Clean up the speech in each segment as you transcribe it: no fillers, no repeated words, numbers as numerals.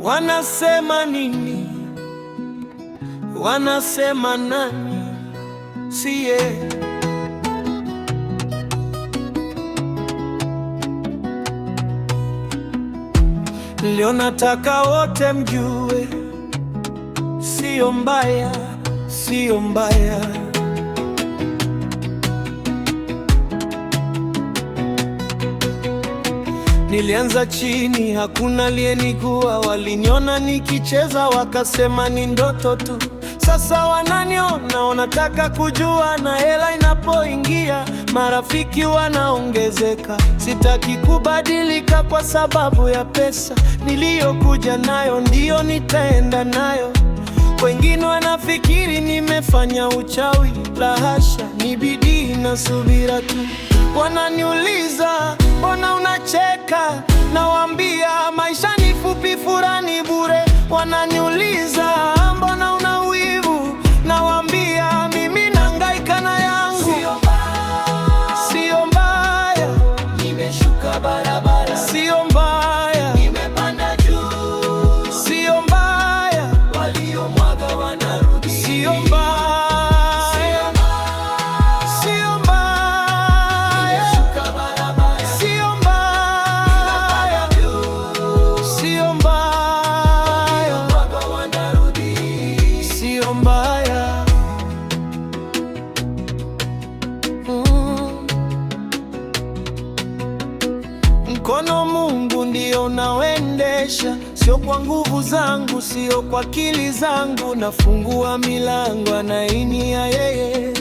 Wanasema nini? Wanasema nani? Siye. Leo nataka wote mjue, sio mbaya, sio mbaya. Nilianza chini, hakuna aliyenigua. Waliniona nikicheza, wakasema ni ndoto tu. Sasa wananiona, wanataka kujua, na hela inapoingia marafiki wanaongezeka. Sitaki kubadilika kwa sababu ya pesa. Niliyokuja nayo ndiyo nitaenda nayo. Wengine wanafikiri nimefanya uchawi, la hasha, ni bidii na subira tu. Wananiuliza mbona unacheka, nawaambia maisha ni fupi, furaha ni bure. Wananiuliza mbona una wivu, nawaambia mimi nahangaika na yangu. Sio mbaya, nimeshuka barabara. Sio mbaya, nimepanda juu. Sio mbaya, waliomwaga wanarudi. Sio mbaya. Mkono Mungu ndio unaoendesha, sio kwa nguvu zangu, sio kwa akili zangu. Nafungua milango, anainia yeye.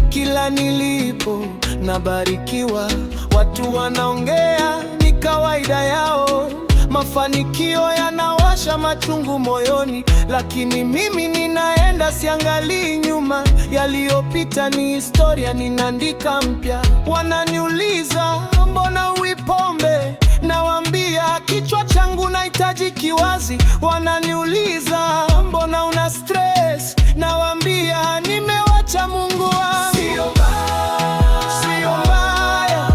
Kila nilipo nabarikiwa. Watu wanaongea, ni kawaida yao. Mafanikio yanawasha machungu moyoni, lakini mimi ninaenda, siangalii nyuma. Yaliyopita ni historia, ninaandika mpya. Wananiuliza mbona uipombe, nawaambia kichwa changu nahitaji kiwazi. Wananiuliza mbona una stress, nawaambia nimewacha Mungu wangu. Sio mbaya,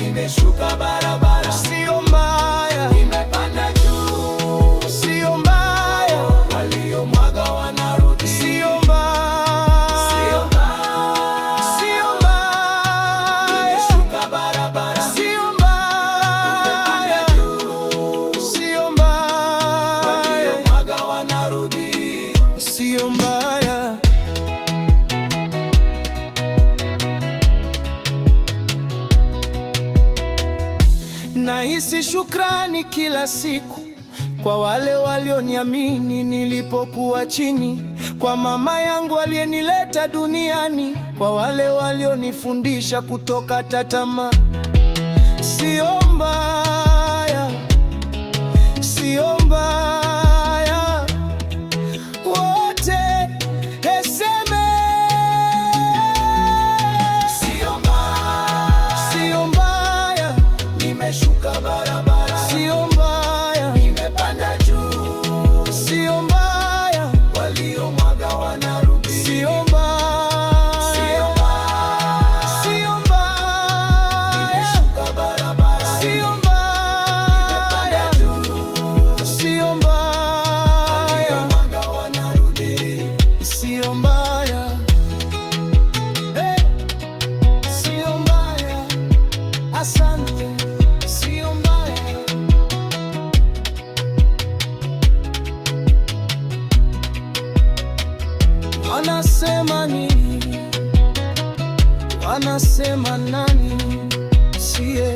nimeshuka barabara. Sio mbaya, nimepanda juu. Sio mbaya, waliomwaga wanarudi. Sio mbaya, sio mbaya, nimeshuka barabara. Sio mbaya, sio mbaya, waliomwaga wanarudi. Sio mbaya. Nahisi shukrani kila siku kwa wale walioniamini nilipokuwa chini, kwa mama yangu aliyenileta duniani, kwa wale walionifundisha kutokata tamaa. Sio mbaya, sio mbaya, wote eseme. Sio mbaya, sio mbaya, nimeshuka barabara. Sio mbaya, nimepanda juu. Sio mbaya, waliomwaga wanarudi. Sio mbaya, sio mbaya, nimeshuka barabara. Sio mbaya, nimepanda juu. Sio mbaya, waliomwaga wanarudi. Sio mbaya, sio mbaya, asante. Sio mbaya. Wanasema nini? Wanasema nani? Siye.